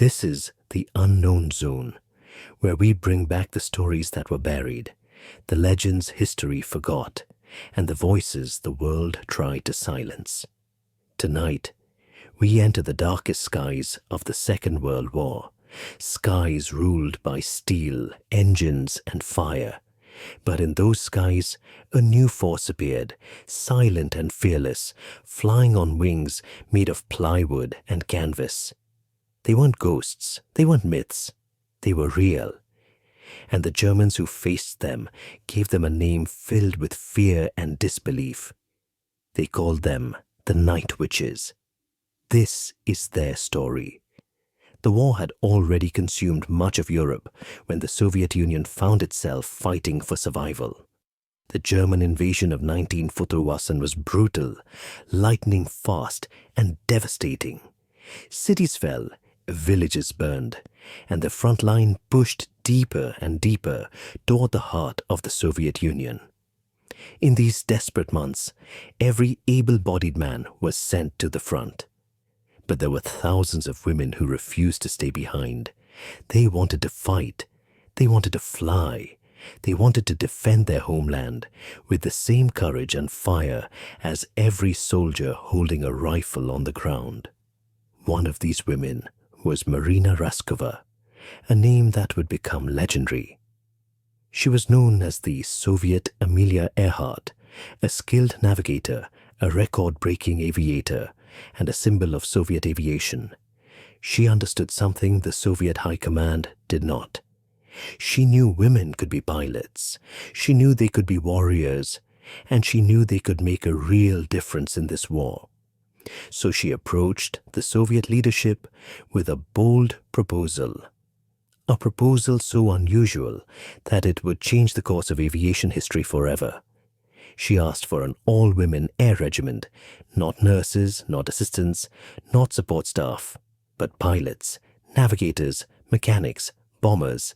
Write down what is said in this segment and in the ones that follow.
This is the unknown zone, where we bring back the stories that were buried, the legends history forgot, and the voices the world tried to silence. Tonight, we enter the darkest skies of the Second World War, skies ruled by steel, engines, and fire. But in those skies, a new force appeared, silent and fearless, flying on wings made of plywood and canvas. They weren't ghosts, they weren't myths, they were real. And the Germans who faced them gave them a name filled with fear and disbelief. They called them the Night Witches. This is their story. The war had already consumed much of Europe when the Soviet Union found itself fighting for survival. The German invasion of 1914 was brutal, lightning fast, and devastating. Cities fell, villages burned, and the front line pushed deeper and deeper toward the heart of the Soviet Union. In these desperate months, every able-bodied man was sent to the front. But there were thousands of women who refused to stay behind. They wanted to fight. They wanted to fly. They wanted to defend their homeland with the same courage and fire as every soldier holding a rifle on the ground. One of these women was Marina Raskova, a name that would become legendary. She was known as the Soviet Amelia Earhart, a skilled navigator, a record-breaking aviator, and a symbol of Soviet aviation. She understood something the Soviet High Command did not. She knew women could be pilots, she knew they could be warriors, and she knew they could make a real difference in this war. So she approached the Soviet leadership with a bold proposal. A proposal so unusual that it would change the course of aviation history forever. She asked for an all-women air regiment, not nurses, not assistants, not support staff, but pilots, navigators, mechanics, bombers,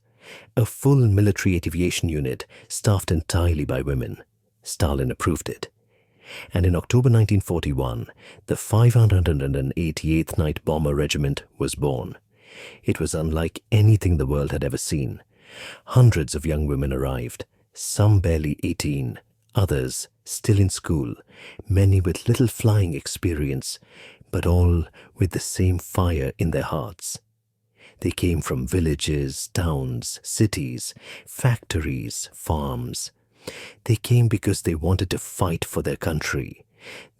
a full military aviation unit staffed entirely by women. Stalin approved it. And in October 1941, the 588th Night Bomber Regiment was born. It was unlike anything the world had ever seen. Hundreds of young women arrived, some barely 18, others still in school, many with little flying experience, but all with the same fire in their hearts. They came from villages, towns, cities, factories, farms. They came because they wanted to fight for their country.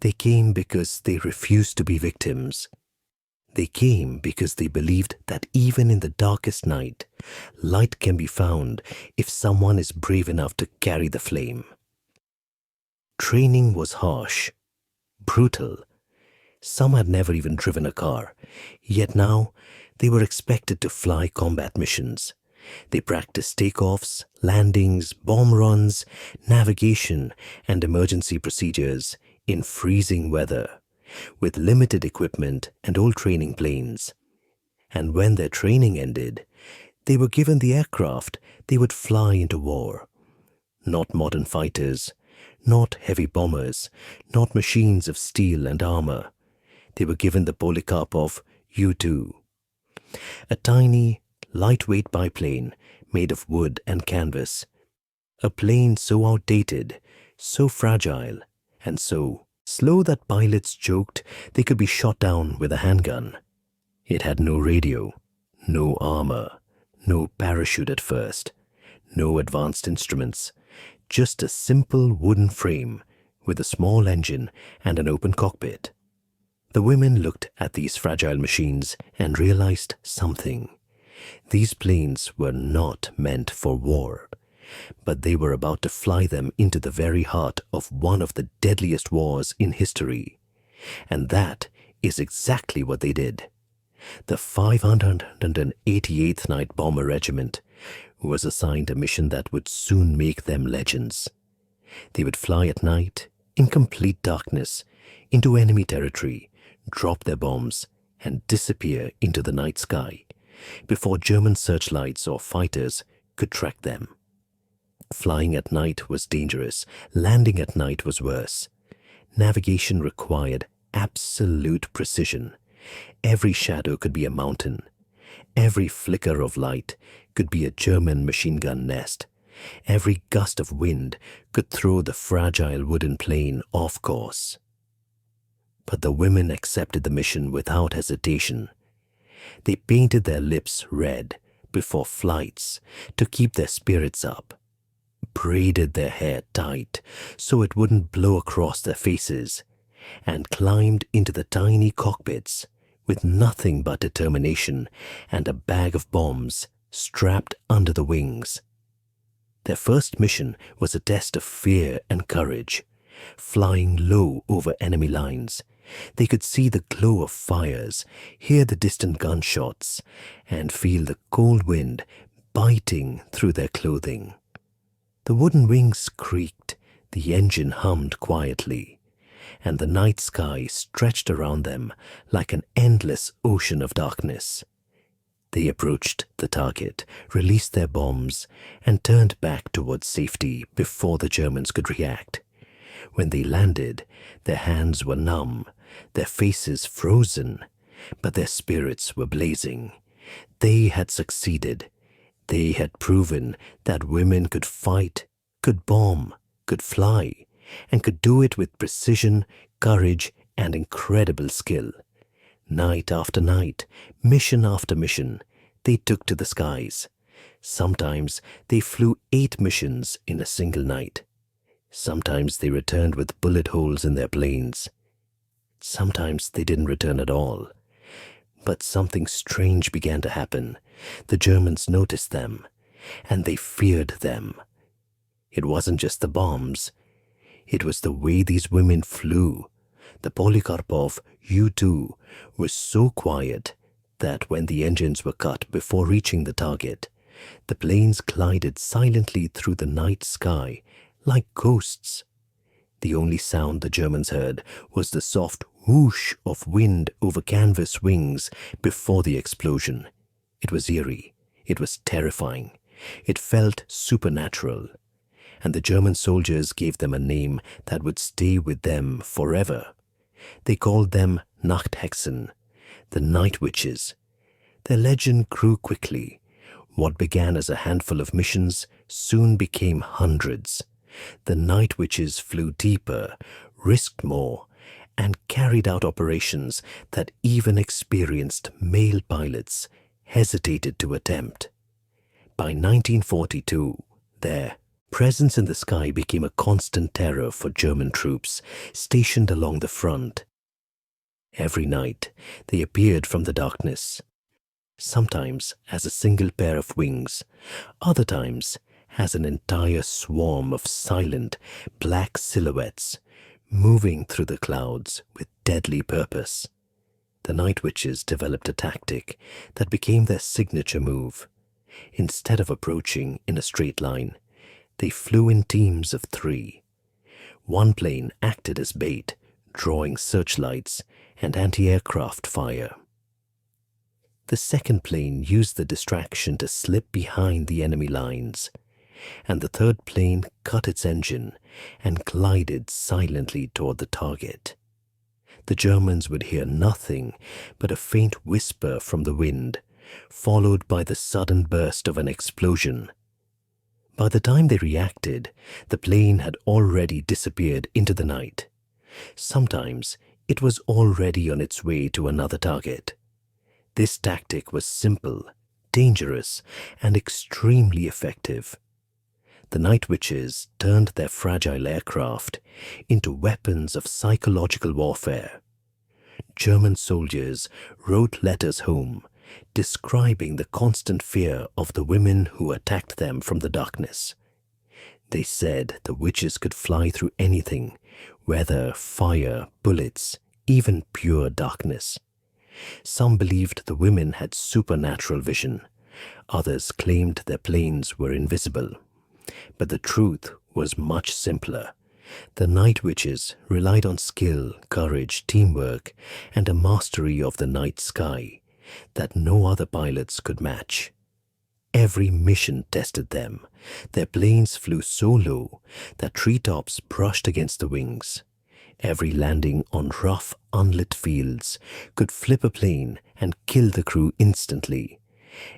They came because they refused to be victims. They came because they believed that even in the darkest night, light can be found if someone is brave enough to carry the flame. Training was harsh, brutal. Some had never even driven a car, yet now they were expected to fly combat missions. They practiced takeoffs, landings, bomb runs, navigation, and emergency procedures in freezing weather, with limited equipment and old training planes. And when their training ended, they were given the aircraft they would fly into war. Not modern fighters, not heavy bombers, not machines of steel and armor. They were given the Polikarpov U-2, a tiny, lightweight biplane made of wood and canvas, a plane so outdated, so fragile, and so slow that pilots joked they could be shot down with a handgun. It had no radio, no armor, no parachute at first, no advanced instruments, just a simple wooden frame with a small engine and an open cockpit. The women looked at these fragile machines and realized something. These planes were not meant for war, but they were about to fly them into the very heart of one of the deadliest wars in history. And that is exactly what they did. The 588th Night Bomber Regiment was assigned a mission that would soon make them legends. They would fly at night, in complete darkness, into enemy territory, drop their bombs, and disappear into the night sky before German searchlights or fighters could track them. Flying at night was dangerous. Landing at night was worse. Navigation required absolute precision. Every shadow could be a mountain. Every flicker of light could be a German machine gun nest. Every gust of wind could throw the fragile wooden plane off course. But the women accepted the mission without hesitation. They painted their lips red before flights to keep their spirits up, braided their hair tight so it wouldn't blow across their faces, and climbed into the tiny cockpits with nothing but determination and a bag of bombs strapped under the wings. Their first mission was a test of fear and courage. Flying low over enemy lines, they could see the glow of fires, hear the distant gunshots, and feel the cold wind biting through their clothing. The wooden wings creaked, the engine hummed quietly, and the night sky stretched around them like an endless ocean of darkness. They approached the target, released their bombs, and turned back towards safety before the Germans could react. When they landed, their hands were numb, their faces frozen, but their spirits were blazing. They had succeeded. They had proven that women could fight, could bomb, could fly, and could do it with precision, courage, and incredible skill. Night after night, mission after mission, they took to the skies. Sometimes they flew 8 missions in a single night. Sometimes they returned with bullet holes in their planes. Sometimes they didn't return at all. But something strange began to happen. The Germans noticed them, and they feared them. It wasn't just the bombs. It was the way these women flew. The Polikarpov U-2 was so quiet that when the engines were cut before reaching the target, the planes glided silently through the night sky like ghosts. The only sound the Germans heard was the soft whoosh of wind over canvas wings before the explosion. It was eerie. It was terrifying. It felt supernatural. And the German soldiers gave them a name that would stay with them forever. They called them Nachthexen, the night witches. Their legend grew quickly. What began as a handful of missions soon became hundreds. The night witches flew deeper, risked more, and carried out operations that even experienced male pilots hesitated to attempt. By 1942, their presence in the sky became a constant terror for German troops stationed along the front. Every night, they appeared from the darkness, sometimes as a single pair of wings, other times as an entire swarm of silent, black silhouettes moving through the clouds with deadly purpose. The night witches developed a tactic that became their signature move. Instead of approaching in a straight line, they flew in teams of 3. One plane acted as bait, drawing searchlights and anti-aircraft fire. The second plane used the distraction to slip behind the enemy lines, and the third plane cut its engine and glided silently toward the target. The Germans would hear nothing but a faint whisper from the wind, followed by the sudden burst of an explosion. By the time they reacted, the plane had already disappeared into the night. Sometimes it was already on its way to another target. This tactic was simple, dangerous, and extremely effective. The night witches turned their fragile aircraft into weapons of psychological warfare. German soldiers wrote letters home, describing the constant fear of the women who attacked them from the darkness. They said the witches could fly through anything, weather, fire, bullets, even pure darkness. Some believed the women had supernatural vision. Others claimed their planes were invisible. But the truth was much simpler. The night witches relied on skill, courage, teamwork, and a mastery of the night sky that no other pilots could match. Every mission tested them. Their planes flew so low that treetops brushed against the wings. Every landing on rough, unlit fields could flip a plane and kill the crew instantly,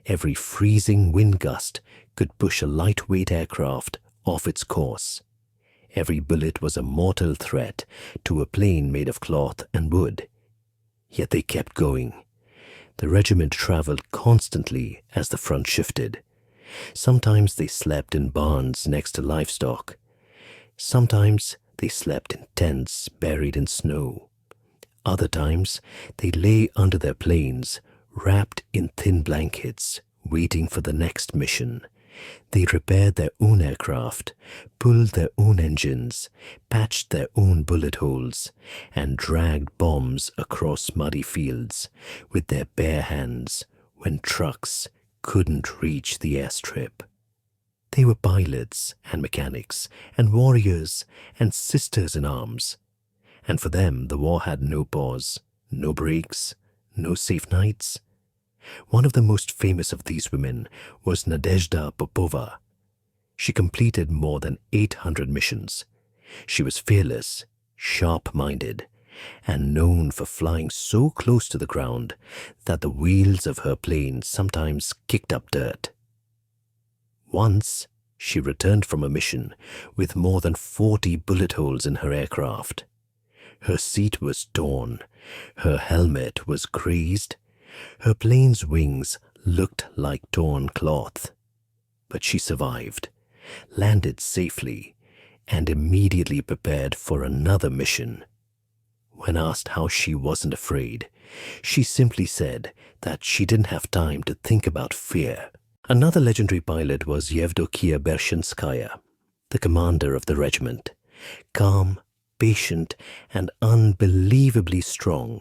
Every freezing wind gust could push a lightweight aircraft off its course. Every bullet was a mortal threat to a plane made of cloth and wood. Yet they kept going. The regiment traveled constantly as the front shifted. Sometimes they slept in barns next to livestock. Sometimes they slept in tents buried in snow. Other times they lay under their planes, wrapped in thin blankets, waiting for the next mission. They repaired their own aircraft, pulled their own engines, patched their own bullet holes, and dragged bombs across muddy fields with their bare hands when trucks couldn't reach the airstrip. They were pilots and mechanics and warriors and sisters in arms. And for them, the war had no pause, no breaks, no safe nights. One of the most famous of these women was Nadezhda Popova. She completed more than 800 missions. She was fearless, sharp-minded, and known for flying so close to the ground that the wheels of her plane sometimes kicked up dirt. Once, she returned from a mission with more than 40 bullet holes in her aircraft. Her seat was torn, her helmet was grazed, her plane's wings looked like torn cloth. But she survived, landed safely, and immediately prepared for another mission. When asked how she wasn't afraid, she simply said that she didn't have time to think about fear. Another legendary pilot was Yevdokia Bershinskaya, the commander of the regiment. Calm, patient, and unbelievably strong,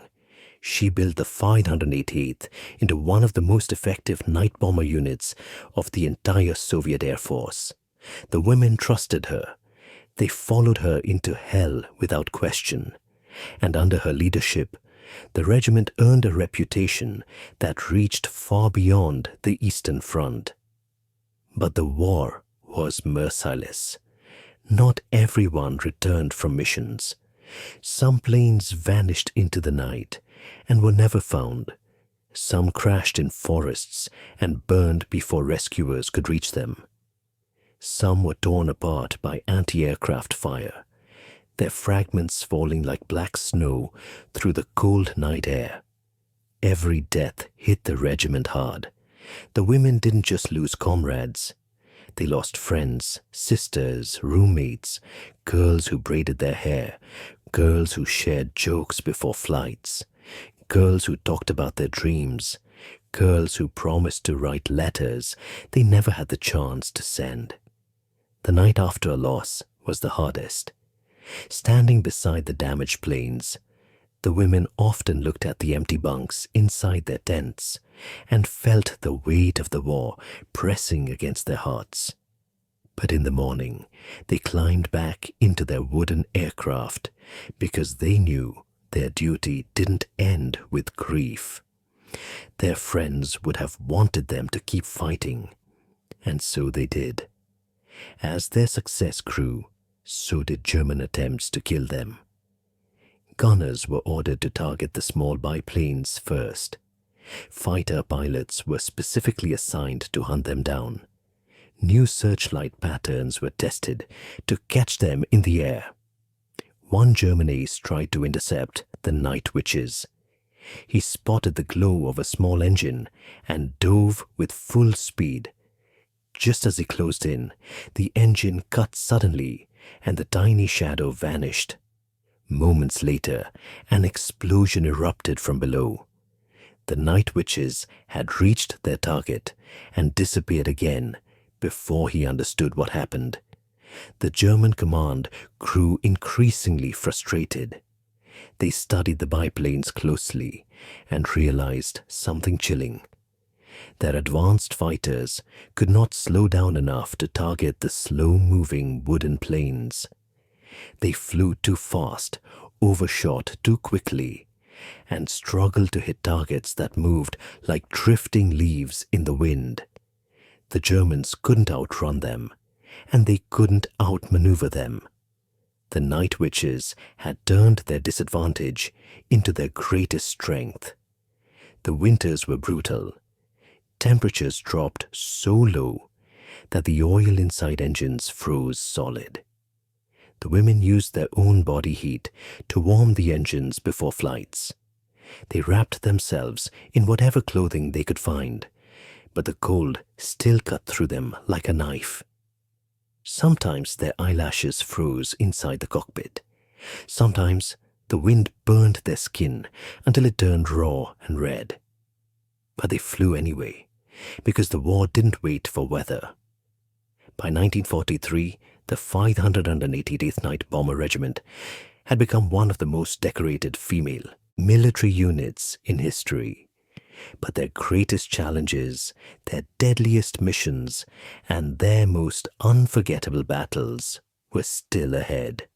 she built the 588th into one of the most effective night bomber units of the entire Soviet Air Force. The women trusted her. They followed her into hell without question. And under her leadership, the regiment earned a reputation that reached far beyond the Eastern Front. But the war was merciless. Not everyone returned from missions. Some planes vanished into the night and were never found. Some crashed in forests and burned before rescuers could reach them. Some were torn apart by anti-aircraft fire, their fragments falling like black snow through the cold night air. Every death hit the regiment hard. The women didn't just lose comrades. They lost friends, sisters, roommates, girls who braided their hair, girls who shared jokes before flights, girls who talked about their dreams, girls who promised to write letters they never had the chance to send. The night after a loss was the hardest. Standing beside the damaged planes, the women often looked at the empty bunks inside their tents and felt the weight of the war pressing against their hearts. But in the morning, they climbed back into their wooden aircraft because they knew their duty didn't end with grief. Their friends would have wanted them to keep fighting, and so they did. As their success grew, so did German attempts to kill them. Gunners were ordered to target the small biplanes first. Fighter pilots were specifically assigned to hunt them down. New searchlight patterns were tested to catch them in the air. One German ace tried to intercept the night witches. He spotted the glow of a small engine and dove with full speed. Just as he closed in, the engine cut suddenly and the tiny shadow vanished. Moments later, an explosion erupted from below. The night witches had reached their target and disappeared again before he understood what happened. The German command grew increasingly frustrated. They studied the biplanes closely and realized something chilling. Their advanced fighters could not slow down enough to target the slow-moving wooden planes. They flew too fast, overshot too quickly, and struggled to hit targets that moved like drifting leaves in the wind. The Germans couldn't outrun them, and they couldn't outmaneuver them. The night witches had turned their disadvantage into their greatest strength. The winters were brutal. temperatures dropped so low that the oil inside engines froze solid. The women used their own body heat to warm the engines before flights. They wrapped themselves in whatever clothing they could find, but the cold still cut through them like a knife. Sometimes their eyelashes froze inside the cockpit. Sometimes the wind burned their skin until it turned raw and red. But they flew anyway, because the war didn't wait for weather. By 1943, the 588th Night Bomber Regiment had become one of the most decorated female military units in history. But their greatest challenges, their deadliest missions, and their most unforgettable battles were still ahead.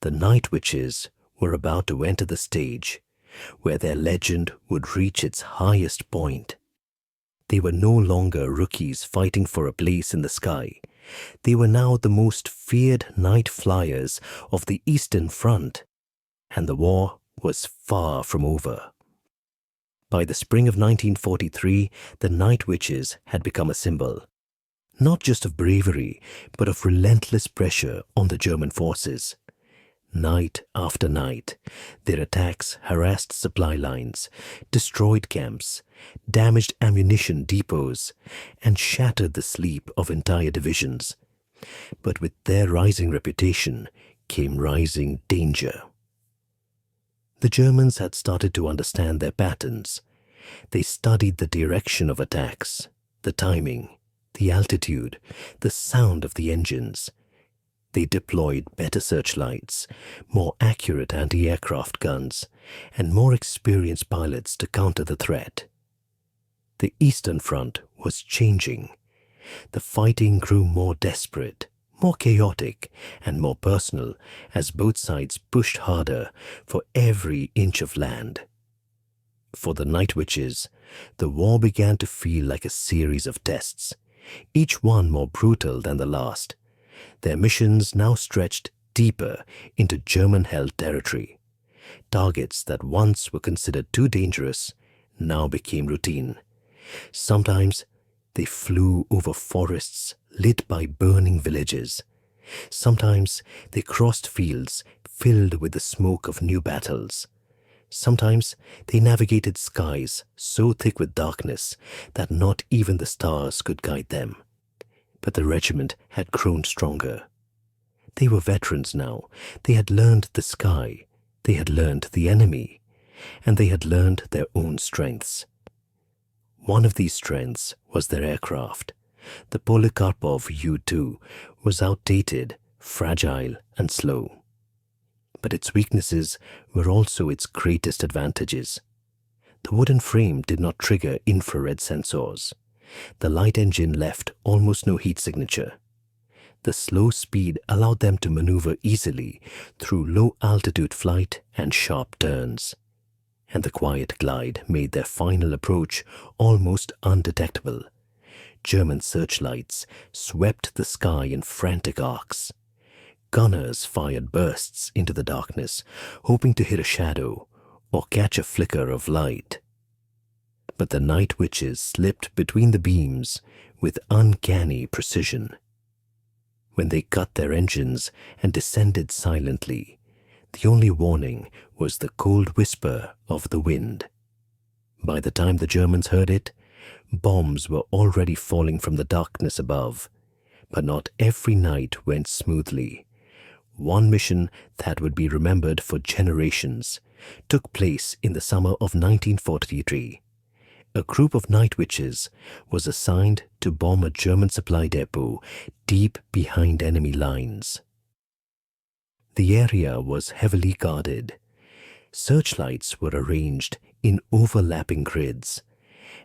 The Night Witches were about to enter the stage where their legend would reach its highest point. They were no longer rookies fighting for a place in the sky. They were now the most feared night flyers of the Eastern Front, and the war was far from over. By the spring of 1943, the Night Witches had become a symbol, not just of bravery, but of relentless pressure on the German forces. Night after night, their attacks harassed supply lines, destroyed camps, damaged ammunition depots, and shattered the sleep of entire divisions. But with their rising reputation came rising danger. The Germans had started to understand their patterns. They studied the direction of attacks, the timing, the altitude, the sound of the engines. They deployed better searchlights, more accurate anti-aircraft guns, and more experienced pilots to counter the threat. The Eastern Front was changing. The fighting grew more desperate, more chaotic, and more personal as both sides pushed harder for every inch of land. For the Night Witches, the war began to feel like a series of tests, each one more brutal than the last. Their missions now stretched deeper into German-held territory. Targets that once were considered too dangerous now became routine. Sometimes they flew over forests lit by burning villages. Sometimes they crossed fields filled with the smoke of new battles. Sometimes they navigated skies so thick with darkness that not even the stars could guide them. But the regiment had grown stronger. They were veterans now. They had learned the sky, they had learned the enemy, and they had learned their own strengths. One of these strengths was their aircraft. The Polikarpov U-2 was outdated, fragile, and slow. But its weaknesses were also its greatest advantages. The wooden frame did not trigger infrared sensors. The light engine left almost no heat signature. The slow speed allowed them to maneuver easily through low-altitude flight and sharp turns. And the quiet glide made their final approach almost undetectable. German searchlights swept the sky in frantic arcs. Gunners fired bursts into the darkness, hoping to hit a shadow or catch a flicker of light. But the Night Witches slipped between the beams with uncanny precision. When they cut their engines and descended silently, the only warning was the cold whisper of the wind. By the time the Germans heard it, bombs were already falling from the darkness above. But not every night went smoothly. One mission that would be remembered for generations took place in the summer of 1943. A group of Night Witches was assigned to bomb a German supply depot deep behind enemy lines. The area was heavily guarded. Searchlights were arranged in overlapping grids,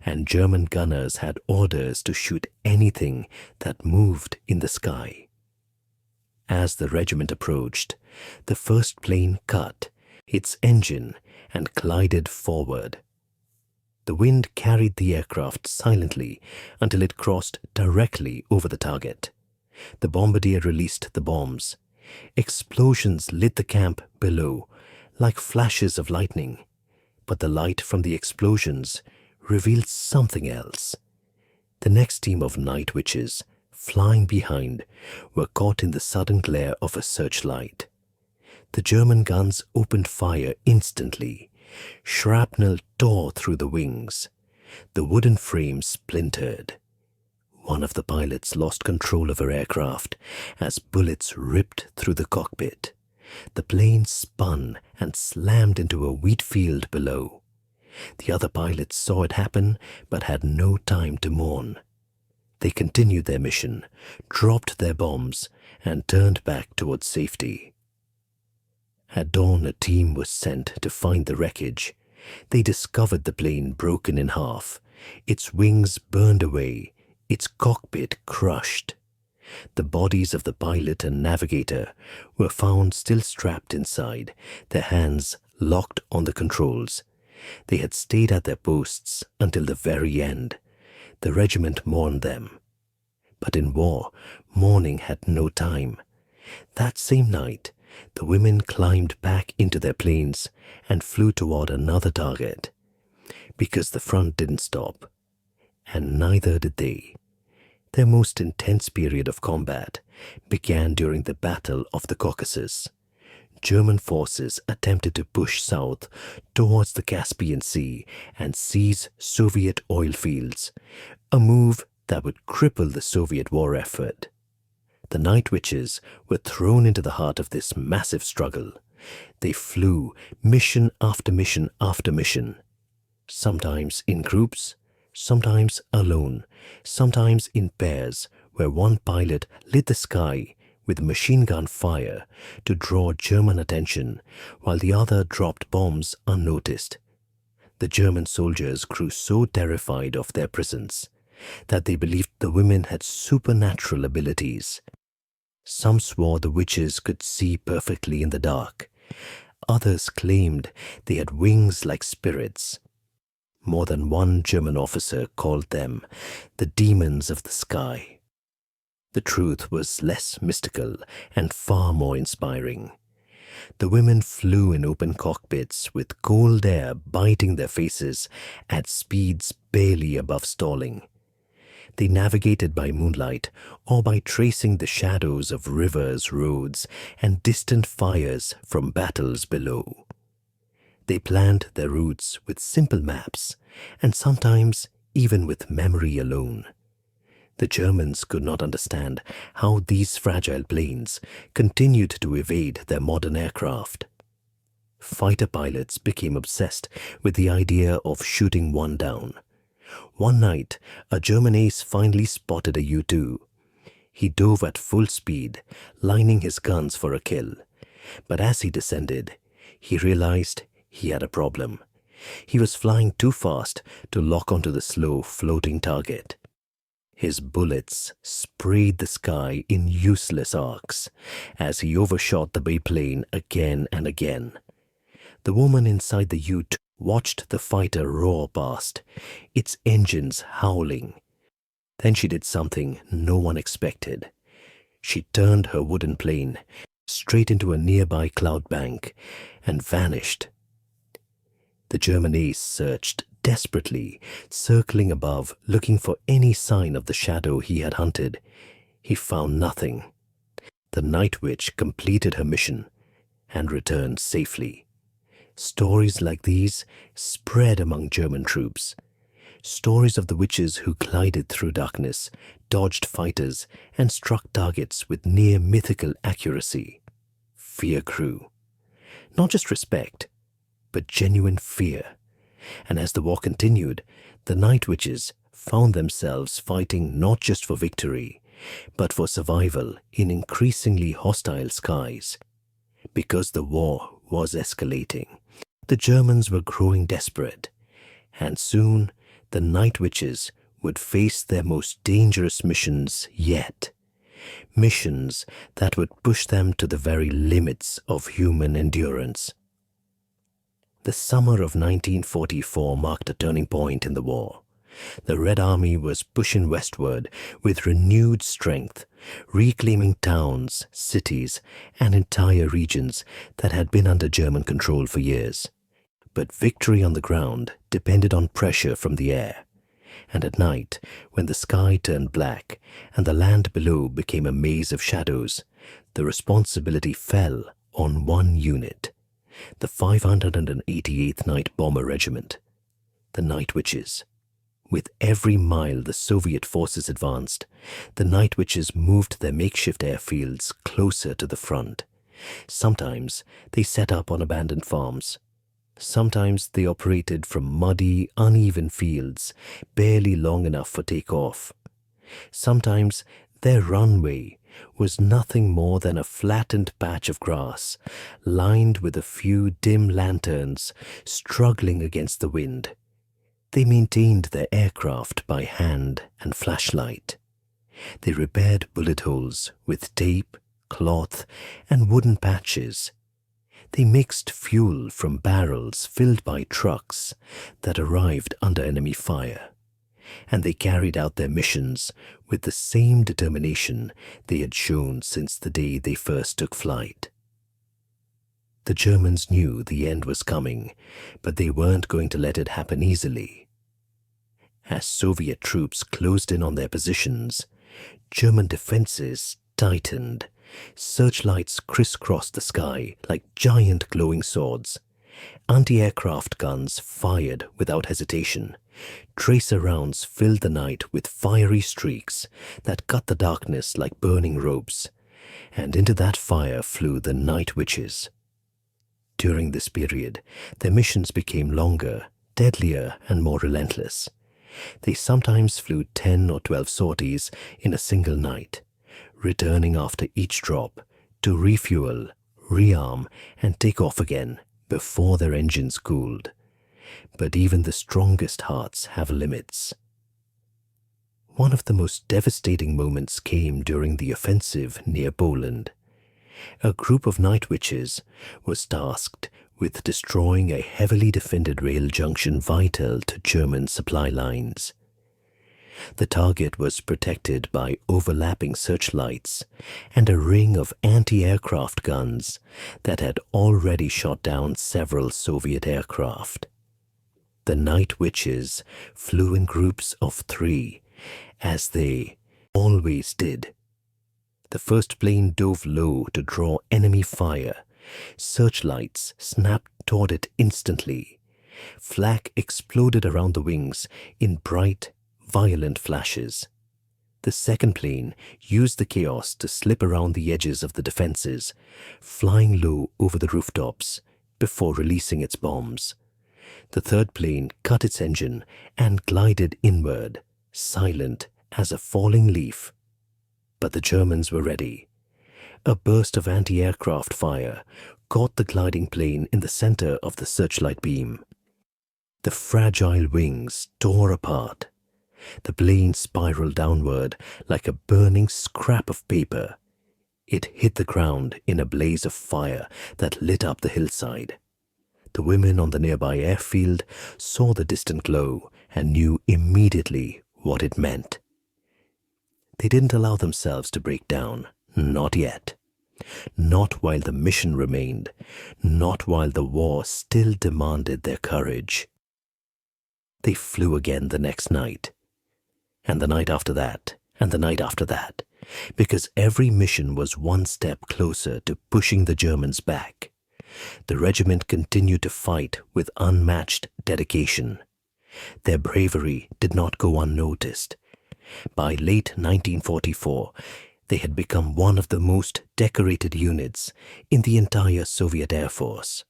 and German gunners had orders to shoot anything that moved in the sky. As the regiment approached, the first plane cut its engine and glided forward. The wind carried the aircraft silently until it crossed directly over the target. The bombardier released the bombs. Explosions lit the camp below like flashes of lightning, but the light from the explosions revealed something else. The next team of night witches, flying behind, were caught in the sudden glare of a searchlight. The German guns opened fire instantly. Shrapnel tore through the wings. The wooden frame splintered. One of the pilots lost control of her aircraft as bullets ripped through the cockpit. The plane spun and slammed into a wheat field below. The other pilots saw it happen but had no time to mourn. They continued their mission, dropped their bombs, and turned back towards safety. At dawn, a team was sent to find the wreckage. They discovered the plane broken in half, its wings burned away, its cockpit crushed. The bodies of the pilot and navigator were found still strapped inside, their hands locked on the controls. They had stayed at their posts until the very end. The regiment mourned them. But in war, mourning had no time. That same night, the women climbed back into their planes and flew toward another target. Because the front didn't stop, and neither did they. Their most intense period of combat began during the Battle of the Caucasus. German forces attempted to push south towards the Caspian Sea and seize Soviet oil fields, a move that would cripple the Soviet war effort. The night witches were thrown into the heart of this massive struggle. They flew mission after mission after mission, sometimes in groups, sometimes alone, sometimes in pairs, where one pilot lit the sky with machine gun fire to draw German attention, while the other dropped bombs unnoticed. The German soldiers grew so terrified of their presence that they believed the women had supernatural abilities. Some swore the witches could see perfectly in the dark. Others claimed they had wings like spirits. More than one German officer called them the demons of the sky. The truth was less mystical and far more inspiring. The women flew in open cockpits with cold air biting their faces at speeds barely above stalling. They navigated by moonlight or by tracing the shadows of rivers, roads, and distant fires from battles below. They planned their routes with simple maps, and sometimes even with memory alone. The Germans could not understand how these fragile planes continued to evade their modern aircraft. Fighter pilots became obsessed with the idea of shooting one down. One night, a German ace finally spotted a U-2. He dove at full speed, lining his guns for a kill. But as he descended, he realized he had a problem. He was flying too fast to lock onto the slow, floating target. His bullets sprayed the sky in useless arcs as he overshot the biplane again and again. The woman inside the U-2 watched the fighter roar past, its engines howling. Then she did something no one expected. She turned her wooden plane straight into a nearby cloud bank and vanished. The German ace searched desperately, circling above, looking for any sign of the shadow he had hunted. He found nothing. The night witch completed her mission and returned safely. Stories like these spread among German troops. Stories of the witches who glided through darkness, dodged fighters, and struck targets with near mythical accuracy. Fear grew. Not just respect, but genuine fear. And as the war continued, the night witches found themselves fighting not just for victory, but for survival in increasingly hostile skies. Because the war was escalating, the Germans were growing desperate, and soon the night witches would face their most dangerous missions yet. Missions that would push them to the very limits of human endurance. The summer of 1944 marked a turning point in the war. The Red Army was pushing westward with renewed strength, reclaiming towns, cities, and entire regions that had been under German control for years. But victory on the ground depended on pressure from the air. And at night, when the sky turned black and the land below became a maze of shadows, the responsibility fell on one unit, the 588th Night Bomber Regiment, the Night Witches. With every mile the Soviet forces advanced, the Night Witches moved their makeshift airfields closer to the front. Sometimes they set up on abandoned farms. Sometimes they operated from muddy, uneven fields, barely long enough for takeoff. Sometimes their runway was nothing more than a flattened patch of grass, lined with a few dim lanterns struggling against the wind. They maintained their aircraft by hand and flashlight. They repaired bullet holes with tape, cloth, and wooden patches. They mixed fuel from barrels filled by trucks that arrived under enemy fire. And they carried out their missions with the same determination they had shown since the day they first took flight. The Germans knew the end was coming, but they weren't going to let it happen easily. As Soviet troops closed in on their positions, German defenses tightened. Searchlights crisscrossed the sky like giant glowing swords. Anti-aircraft guns fired without hesitation. Tracer rounds filled the night with fiery streaks that cut the darkness like burning ropes. And into that fire flew the Night Witches. During this period, their missions became longer, deadlier, and more relentless. They sometimes flew 10 or 12 sorties in a single night, returning after each drop to refuel, rearm, and take off again before their engines cooled. But even the strongest hearts have limits. One of the most devastating moments came during the offensive near Poland. A group of Night Witches was tasked with destroying a heavily defended rail junction vital to German supply lines. The target was protected by overlapping searchlights and a ring of anti-aircraft guns that had already shot down several Soviet aircraft. The Night Witches flew in groups of 3, as they always did. The first plane dove low to draw enemy fire. Searchlights snapped toward it instantly. Flak exploded around the wings in bright, violent flashes. The second plane used the chaos to slip around the edges of the defenses, flying low over the rooftops before releasing its bombs. The third plane cut its engine and glided inward, silent as a falling leaf. But the Germans were ready. A burst of anti-aircraft fire caught the gliding plane in the center of the searchlight beam. The fragile wings tore apart. The plane spiraled downward like a burning scrap of paper. It hit the ground in a blaze of fire that lit up the hillside. The women on the nearby airfield saw the distant glow and knew immediately what it meant. They didn't allow themselves to break down, not yet. Not while the mission remained, not while the war still demanded their courage. They flew again the next night, and the night after that, and the night after that, because every mission was one step closer to pushing the Germans back. The regiment continued to fight with unmatched dedication. Their bravery did not go unnoticed. By late 1944, they had become one of the most decorated units in the entire Soviet Air Force.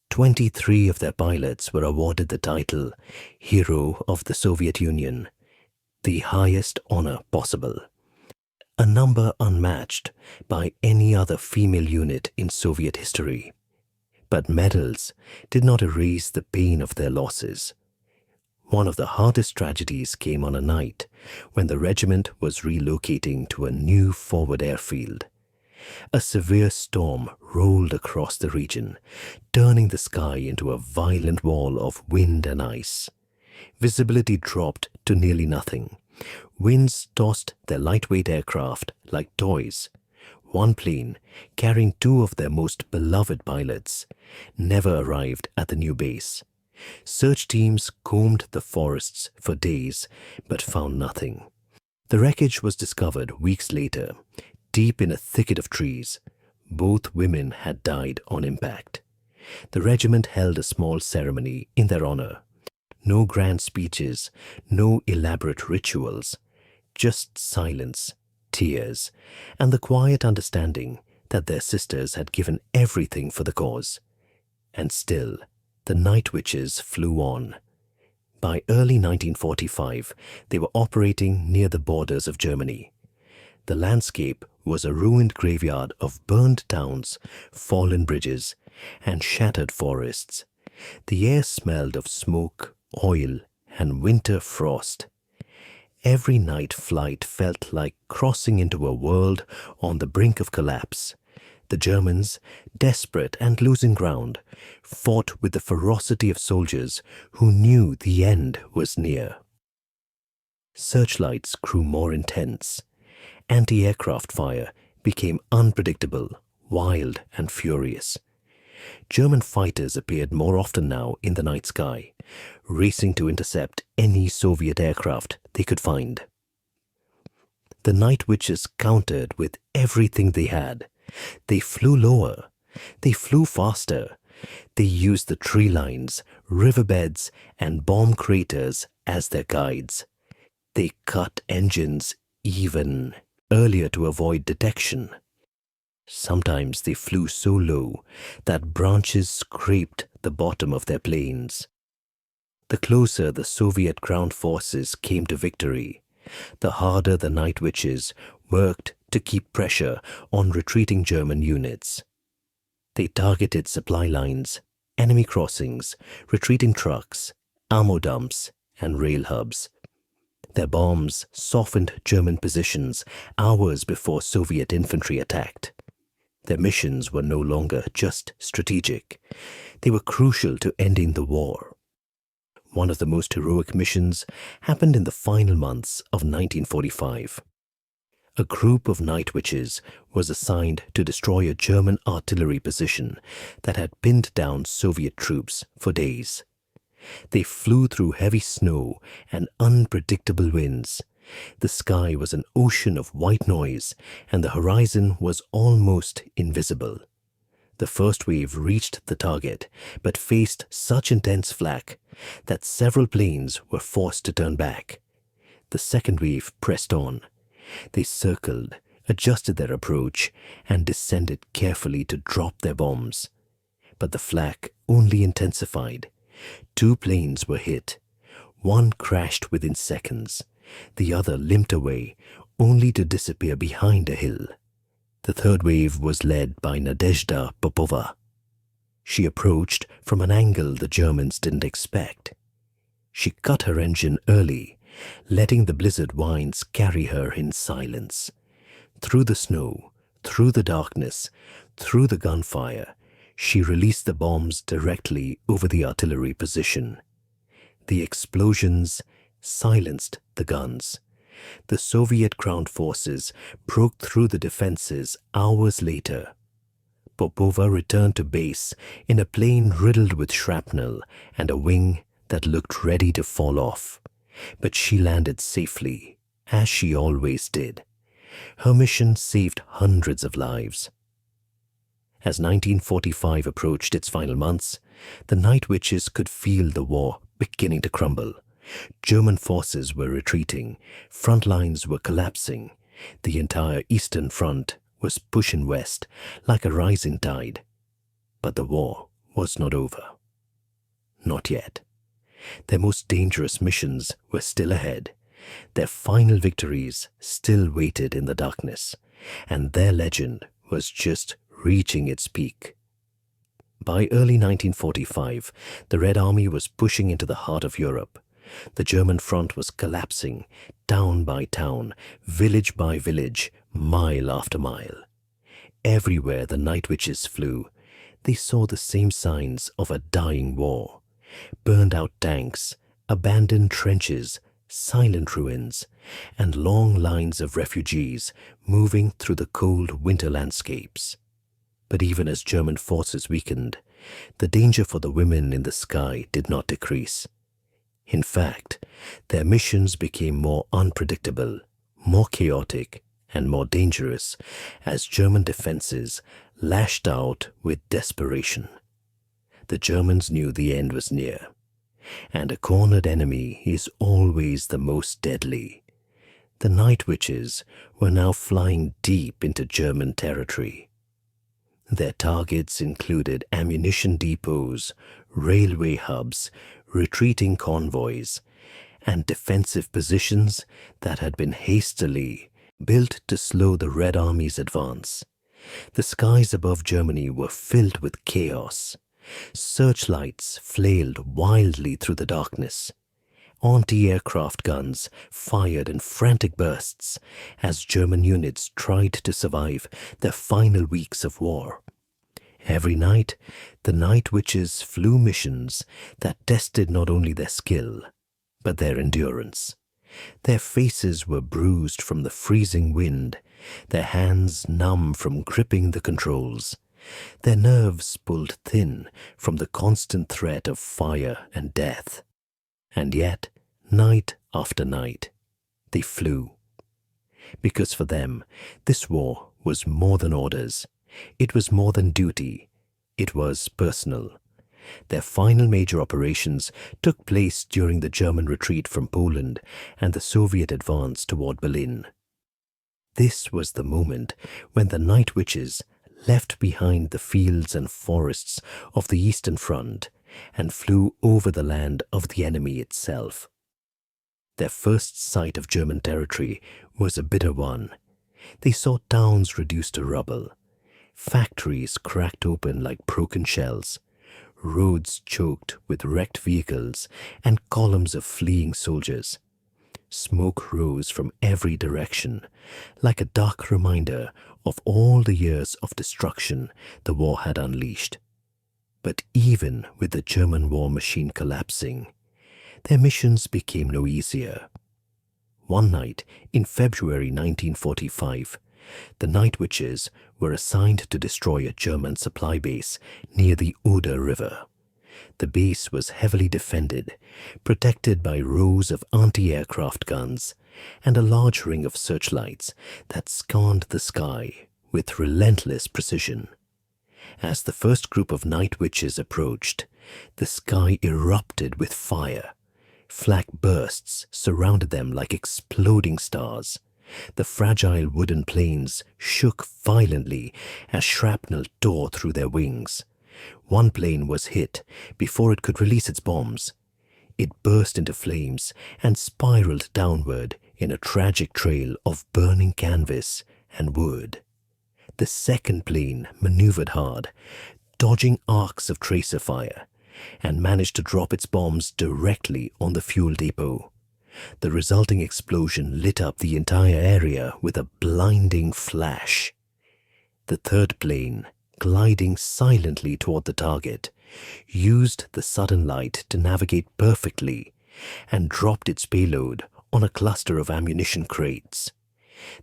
23 of their pilots were awarded the title Hero of the Soviet Union, the highest honor possible, a number unmatched by any other female unit in Soviet history. But medals did not erase the pain of their losses. One of the hardest tragedies came on a night when the regiment was relocating to a new forward airfield. A severe storm rolled across the region, turning the sky into a violent wall of wind and ice. Visibility dropped to nearly nothing. Winds tossed their lightweight aircraft like toys. One plane, carrying 2 of their most beloved pilots, never arrived at the new base. Search teams combed the forests for days but found nothing. The wreckage was discovered weeks later, deep in a thicket of trees. Both women had died on impact. The regiment held a small ceremony in their honor. No grand speeches, no elaborate rituals, just silence, tears, and the quiet understanding that their sisters had given everything for the cause. And still, the night witches flew on. By early 1945, they were operating near the borders of Germany. The landscape was a ruined graveyard of burned towns, fallen bridges, and shattered forests. The air smelled of smoke, oil, and winter frost. Every night flight felt like crossing into a world on the brink of collapse. The Germans, desperate and losing ground, fought with the ferocity of soldiers who knew the end was near. Searchlights grew more intense. Anti-aircraft fire became unpredictable, wild, and furious. German fighters appeared more often now in the night sky, racing to intercept any Soviet aircraft they could find. The night witches countered with everything they had. They flew lower. They flew faster. They used the tree lines, riverbeds, and bomb craters as their guides. They cut engines even earlier to avoid detection. Sometimes they flew so low that branches scraped the bottom of their planes. The closer the Soviet ground forces came to victory, the harder the night witches worked to keep pressure on retreating German units. They targeted supply lines, enemy crossings, retreating trucks, ammo dumps, and rail hubs. Their bombs softened German positions hours before Soviet infantry attacked. Their missions were no longer just strategic. They were crucial to ending the war. One of the most heroic missions happened in the final months of 1945. A group of night witches was assigned to destroy a German artillery position that had pinned down Soviet troops for days. They flew through heavy snow and unpredictable winds. The sky was an ocean of white noise, and the horizon was almost invisible. The first wave reached the target, but faced such intense flak that several planes were forced to turn back. The second wave pressed on. They circled, adjusted their approach, and descended carefully to drop their bombs. But the flak only intensified. 2 planes were hit. One crashed within seconds. The other limped away, only to disappear behind a hill. The third wave was led by Nadezhda Popova. She approached from an angle the Germans didn't expect. She cut her engine early, letting the blizzard winds carry her in silence. Through the snow, through the darkness, through the gunfire, she released the bombs directly over the artillery position. The explosions silenced the guns. The Soviet ground forces broke through the defenses hours later. Popova returned to base in a plane riddled with shrapnel and a wing that looked ready to fall off. But she landed safely, as she always did. Her mission saved hundreds of lives. As 1945 approached its final months, the night witches could feel the war beginning to crumble. German forces were retreating, front lines were collapsing, the entire Eastern Front was pushing west like a rising tide. But the war was not over. Not yet. Their most dangerous missions were still ahead. Their final victories still waited in the darkness, and their legend was just reaching its peak. By early 1945, the Red Army was pushing into the heart of Europe. The German front was collapsing, town by town, village by village, mile after mile. Everywhere the night witches flew, they saw the same signs of a dying war. Burned out tanks, abandoned trenches, silent ruins, and long lines of refugees moving through the cold winter landscapes. But even as German forces weakened, the danger for the women in the sky did not decrease. In fact, their missions became more unpredictable, more chaotic, and more dangerous as German defenses lashed out with desperation. The Germans knew the end was near, and a cornered enemy is always the most deadly. The night witches were now flying deep into German territory. Their targets included ammunition depots, railway hubs, retreating convoys, and defensive positions that had been hastily built to slow the Red Army's advance. The skies above Germany were filled with chaos. Searchlights flailed wildly through the darkness. Anti-aircraft guns fired in frantic bursts as German units tried to survive the final weeks of war. Every night, the night witches flew missions that tested not only their skill, but their endurance. Their faces were bruised from the freezing wind, their hands numb from gripping the controls, their nerves pulled thin from the constant threat of fire and death. And yet, night after night, they flew. Because for them, this war was more than orders. It was more than duty. It was personal. Their final major operations took place during the German retreat from Poland and the Soviet advance toward Berlin. This was the moment when the night witches left behind the fields and forests of the Eastern Front and flew over the land of the enemy itself. Their first sight of German territory was a bitter one. They saw towns reduced to rubble, factories cracked open like broken shells, roads choked with wrecked vehicles and columns of fleeing soldiers. Smoke rose from every direction, like a dark reminder of all the years of destruction the war had unleashed. But even with the German war machine collapsing, their missions became no easier. One night in February 1945, the night witches were assigned to destroy a German supply base near the Oder River. The base was heavily defended, protected by rows of anti-aircraft guns and a large ring of searchlights that scanned the sky with relentless precision. As the first group of night witches approached, the sky erupted with fire. Flak bursts surrounded them like exploding stars. The fragile wooden planes shook violently as shrapnel tore through their wings. One plane was hit before it could release its bombs. It burst into flames and spiraled downward in a tragic trail of burning canvas and wood. The second plane maneuvered hard, dodging arcs of tracer fire, and managed to drop its bombs directly on the fuel depot. The resulting explosion lit up the entire area with a blinding flash. The third plane, gliding silently toward the target, used the sudden light to navigate perfectly and dropped its payload on a cluster of ammunition crates.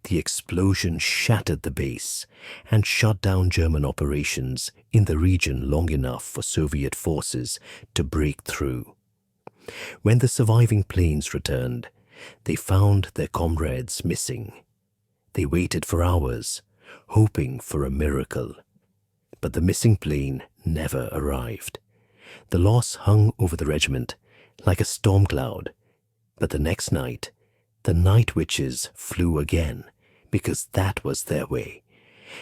The explosion shattered the base and shut down German operations in the region long enough for Soviet forces to break through. When the surviving planes returned, they found their comrades missing. They waited for hours, hoping for a miracle. But the missing plane never arrived. The loss hung over the regiment like a storm cloud. But the next night, the night witches flew again, because that was their way,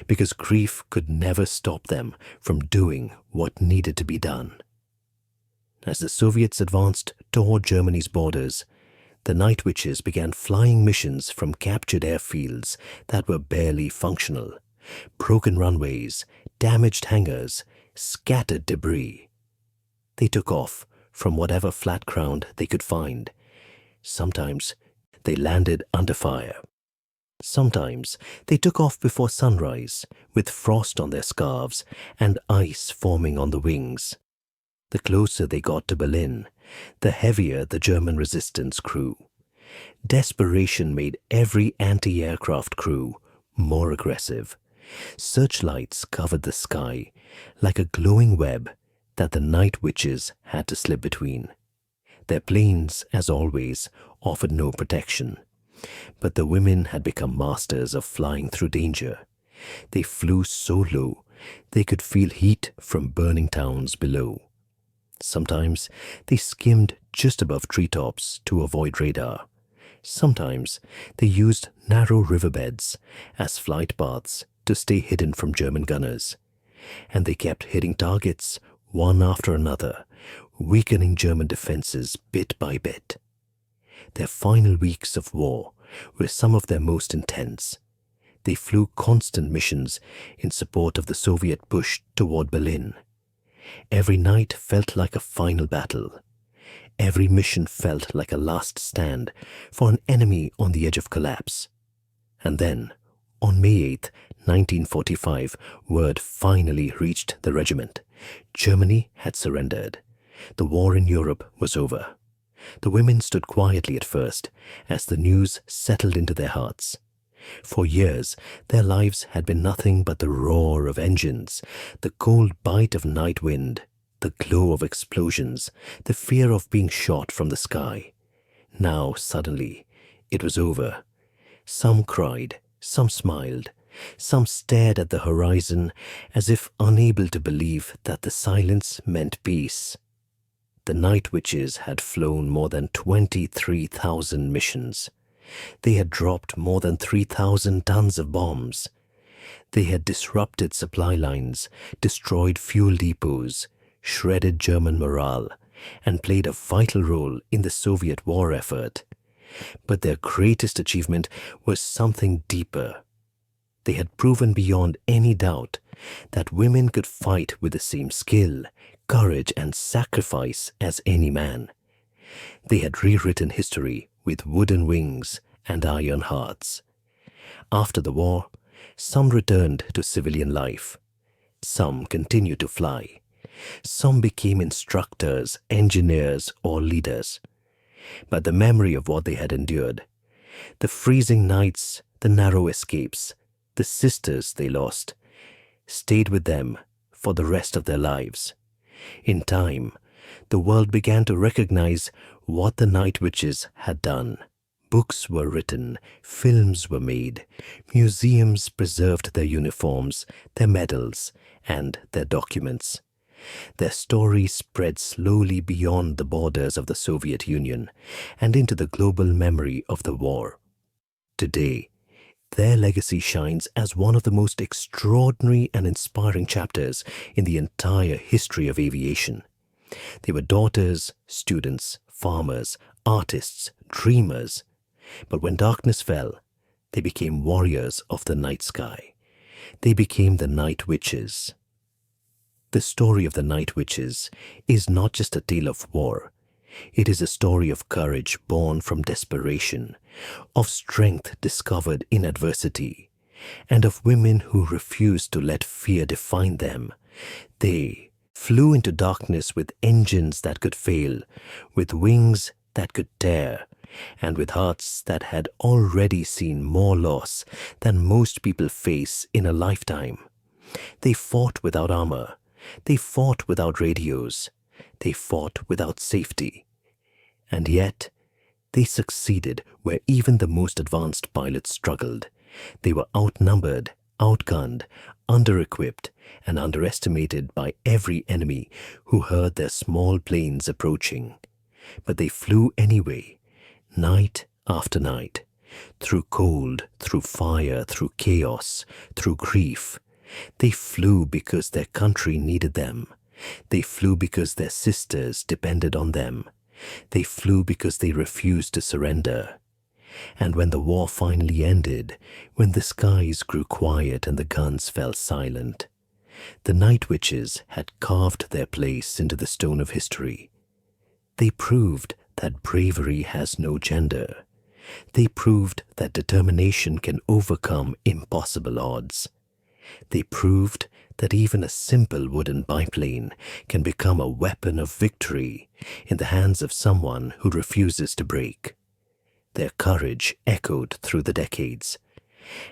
because grief could never stop them from doing what needed to be done. As the Soviets advanced toward Germany's borders, the night witches began flying missions from captured airfields that were barely functional. Broken runways, damaged hangars, scattered debris. They took off from whatever flat ground they could find. Sometimes they landed under fire. Sometimes they took off before sunrise, with frost on their scarves and ice forming on the wings. The closer they got to Berlin, the heavier the German resistance grew. Desperation made every anti-aircraft crew more aggressive. Searchlights covered the sky like a glowing web that the night witches had to slip between. Their planes, as always, offered no protection. But the women had become masters of flying through danger. They flew so low, they could feel heat from burning towns below. Sometimes they skimmed just above treetops to avoid radar. Sometimes they used narrow riverbeds as flight paths to stay hidden from German gunners. And they kept hitting targets one after another, weakening German defenses bit by bit. Their final weeks of war were some of their most intense. They flew constant missions in support of the Soviet push toward Berlin. Every night felt like a final battle. Every mission felt like a last stand for an enemy on the edge of collapse. And then, on May 8, 1945, word finally reached the regiment. Germany had surrendered. The war in Europe was over. The women stood quietly at first as the news settled into their hearts. For years, their lives had been nothing but the roar of engines, the cold bite of night wind, the glow of explosions, the fear of being shot from the sky. Now, suddenly, it was over. Some cried, some smiled, some stared at the horizon as if unable to believe that the silence meant peace. The night witches had flown more than 23,000 missions. They had dropped more than 3,000 tons of bombs. They had disrupted supply lines, destroyed fuel depots, shredded German morale, and played a vital role in the Soviet war effort. But their greatest achievement was something deeper. They had proven beyond any doubt that women could fight with the same skill, courage, and sacrifice as any man. They had rewritten history with wooden wings and iron hearts. After the war, some returned to civilian life. Some continued to fly. Some became instructors, engineers, or leaders. But the memory of what they had endured, the freezing nights, the narrow escapes, the sisters they lost, stayed with them for the rest of their lives. In time, the world began to recognize what the night witches had done. Books were written, films were made, museums preserved their uniforms, their medals, and their documents. Their story spread slowly beyond the borders of the Soviet Union and into the global memory of the war. Today, their legacy shines as one of the most extraordinary and inspiring chapters in the entire history of aviation. They were daughters, students, farmers, artists, dreamers. But when darkness fell, they became warriors of the night sky. They became the night witches. The story of the night witches is not just a tale of war. It is a story of courage born from desperation, of strength discovered in adversity, and of women who refused to let fear define them. They flew into darkness with engines that could fail, with wings that could tear, and with hearts that had already seen more loss than most people face in a lifetime. They fought without armor. They fought without radios. They fought without safety. And yet, they succeeded where even the most advanced pilots struggled. They were outnumbered, outgunned, under-equipped, and underestimated by every enemy who heard their small planes approaching. But they flew anyway, night after night, through cold, through fire, through chaos, through grief. They flew because their country needed them. They flew because their sisters depended on them. They flew because they refused to surrender. And when the war finally ended, when the skies grew quiet and the guns fell silent, the night witches had carved their place into the stone of history. They proved that bravery has no gender. They proved that determination can overcome impossible odds. They proved that even a simple wooden biplane can become a weapon of victory in the hands of someone who refuses to break. Their courage echoed through the decades.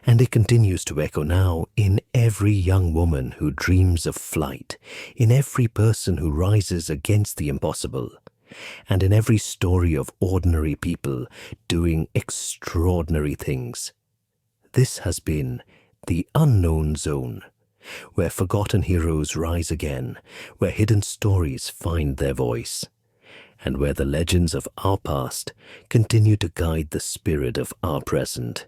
And it continues to echo now in every young woman who dreams of flight, in every person who rises against the impossible, and in every story of ordinary people doing extraordinary things. This has been the Unknown Zone, where forgotten heroes rise again, where hidden stories find their voice, and where the legends of our past continue to guide the spirit of our present.